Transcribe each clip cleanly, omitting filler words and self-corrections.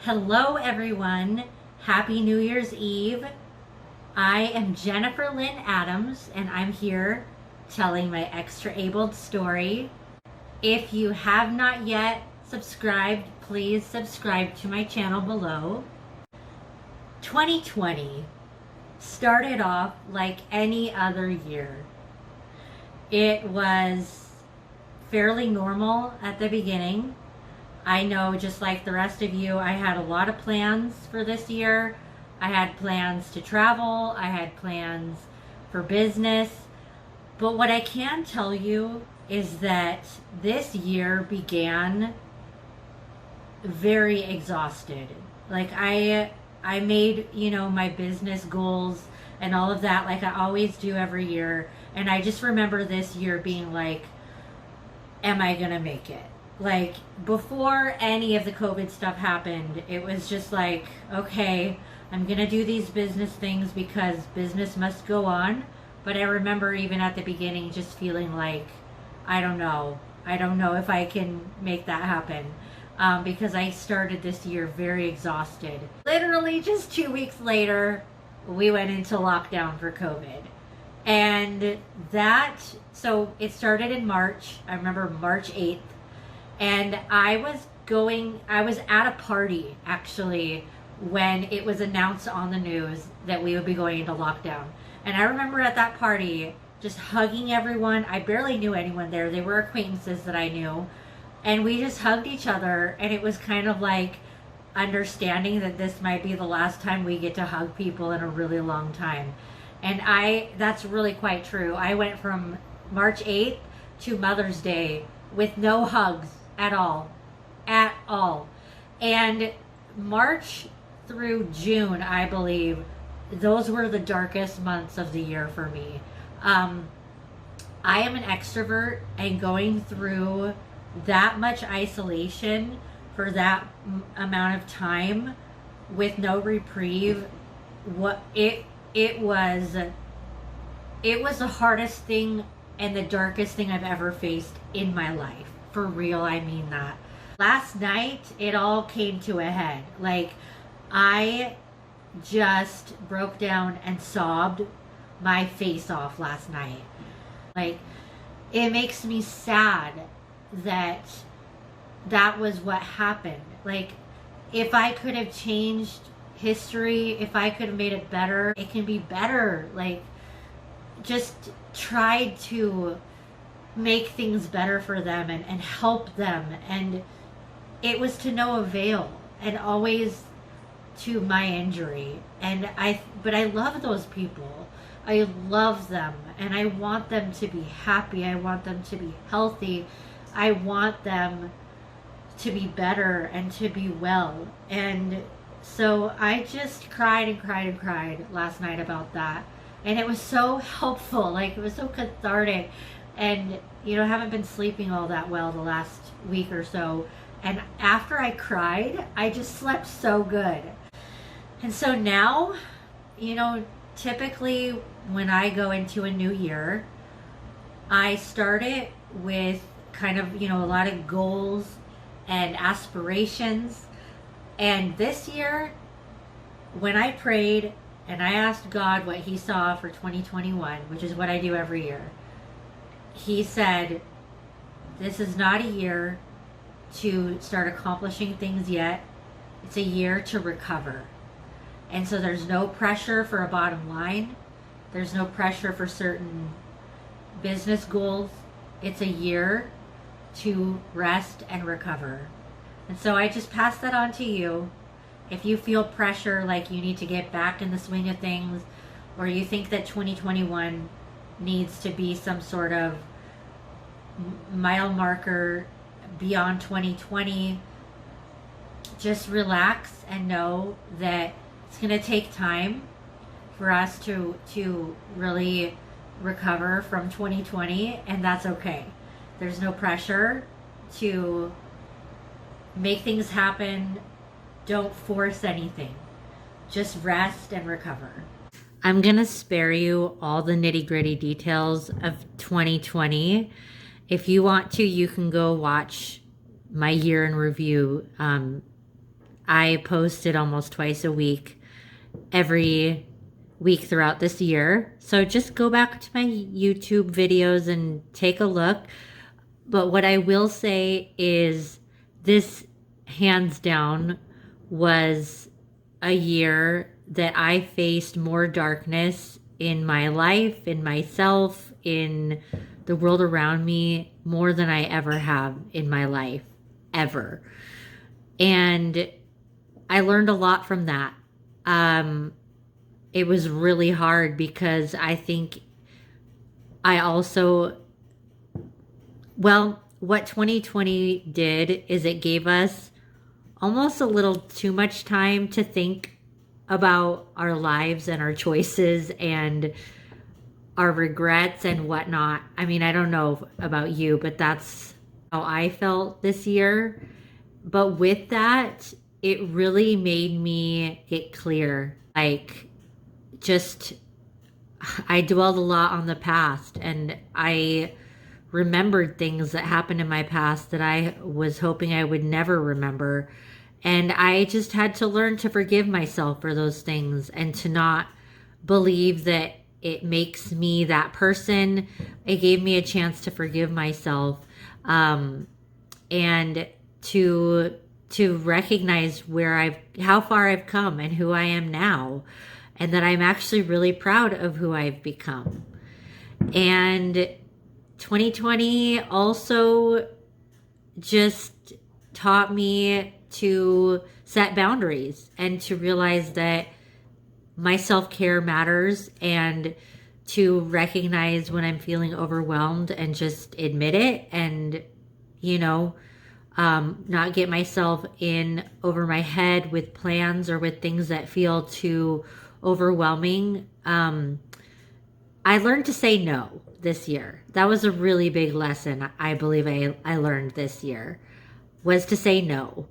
Hello, everyone. Happy New Year's Eve. I am Jennifer Lynn Adams, and I'm here telling my extra-abled story. If you have not yet subscribed, please subscribe to my channel below. 2020 started off like any other year. It was fairly normal at the beginning. I know, just like the rest of you, I had a lot of plans for this year. I had plans to travel, I had plans for business. But what I can tell you is that this year began very exhausted. Like I made, my business goals and all of that like I always do every year. And I just remember this year being like, am I gonna make it? Like, before any of the COVID stuff happened, it was just like, okay, I'm gonna do these business things because business must go on. But I remember even at the beginning just feeling like, I don't know if I can make that happen. Because I started this year very exhausted. Literally just 2 weeks later, we went into lockdown for COVID. And so it started in March. I remember March 8th. And I was at a party actually when it was announced on the news that we would be going into lockdown. And I remember at that party just hugging everyone. I barely knew anyone there. They were acquaintances that I knew. And we just hugged each other. And it was kind of like understanding that this might be the last time we get to hug people in a really long time. And that's really quite true. I went from March 8th to Mother's Day with no hugs at all. And March through June, I believe, those were the darkest months of the year for me. I am an extrovert, and going through that much isolation for that amount of time with no reprieve, it was the hardest thing and the darkest thing I've ever faced in my life. For real, I mean that. Last night, it all came to a head. Like, I just broke down and sobbed my face off last night. Like, it makes me sad that that was what happened. Like, if I could have changed history, if I could have made it better, it can be better. Like, just tried to make things better for them and help them, and it was to no avail, and always to my injury. But I love those people. I love them, and I want them to be happy. I want them to be healthy. I want them to be better and to be well. And so I just cried and cried and cried last night about that. And it was so helpful. Like, it was so cathartic. And, haven't been sleeping all that well the last week or so. And after I cried, I just slept so good. And so now, typically when I go into a new year, I start it with kind of, a lot of goals and aspirations. And this year, when I prayed and I asked God what he saw for 2021, which is what I do every year, he said, this is not a year to start accomplishing things yet. It's a year to recover. And so there's no pressure for a bottom line. There's no pressure for certain business goals. It's a year to rest and recover. And so I just pass that on to you. If you feel pressure, like you need to get back in the swing of things, or you think that 2021 needs to be some sort of mile marker beyond 2020, just relax and know that it's going to take time for us to really recover from 2020, and that's okay. There's no pressure to make things happen. Don't force anything. Just rest and recover. I'm going to spare you all the nitty-gritty details of 2020. If you want to, you can go watch my year in review I posted almost twice a week, every week throughout this year. So just go back to my YouTube videos and take a look. But what I will say is this, hands down, was a year that I faced more darkness in my life, in myself, in the world around me, more than I ever have in my life, ever. And I learned a lot from that. It was really hard because I think I also, well, what 2020 did is it gave us almost a little too much time to think about our lives and our choices and our regrets and whatnot. I mean, I don't know about you, but that's how I felt this year. But with that, it really made me get clear. Like, just, I dwelled a lot on the past, and I remembered things that happened in my past that I was hoping I would never remember. And I just had to learn to forgive myself for those things and to not believe that it makes me that person. It gave me a chance to forgive myself, and to recognize how far I've come and who I am now, and that I'm actually really proud of who I've become. And 2020 also just taught me to set boundaries and to realize that my self-care matters, and to recognize when I'm feeling overwhelmed and just admit it, and, not get myself in over my head with plans or with things that feel too overwhelming. I learned to say no this year. That was a really big lesson I believe I learned this year, was to say no.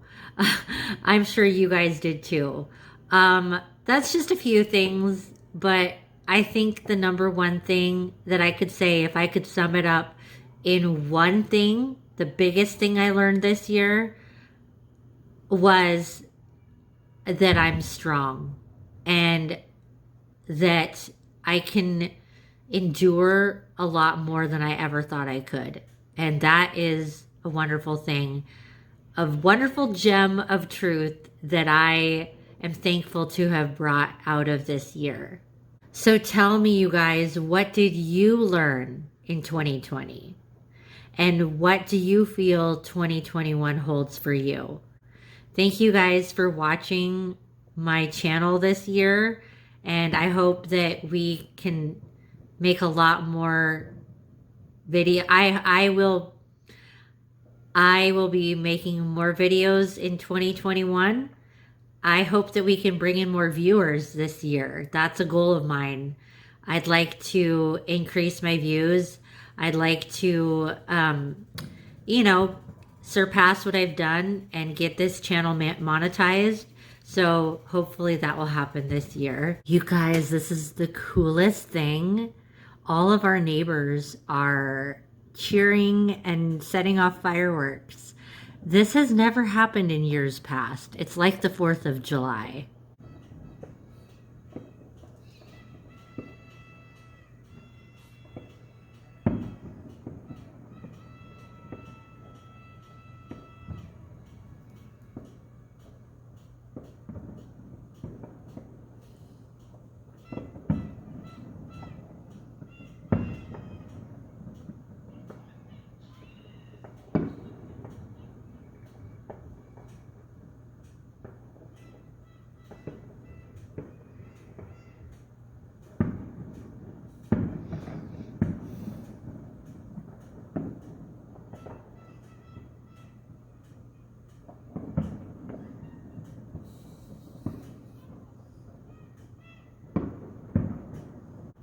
I'm sure you guys did too. That's just a few things, but I think the number one thing that I could say, if I could sum it up in one thing, the biggest thing I learned this year was that I'm strong and that I can endure a lot more than I ever thought I could. And that is a wonderful thing, a wonderful gem of truth that I am thankful to have brought out of this year. So tell me, you guys, what did you learn in 2020? And what do you feel 2021 holds for you? Thank you guys for watching my channel this year, and I hope that we can make a lot more video. I will be making more videos in 2021. I hope that we can bring in more viewers this year. That's a goal of mine. I'd like to increase my views. I'd like to, surpass what I've done and get this channel monetized. So hopefully that will happen this year. You guys, this is the coolest thing. All of our neighbors are cheering and setting off fireworks. This has never happened in years past. It's like the 4th of July.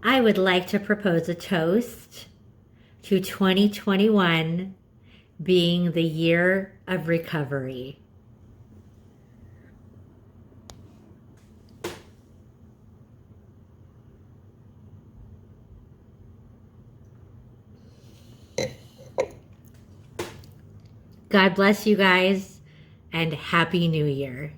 I would like to propose a toast to 2021 being the year of recovery. God bless you guys, and Happy New Year.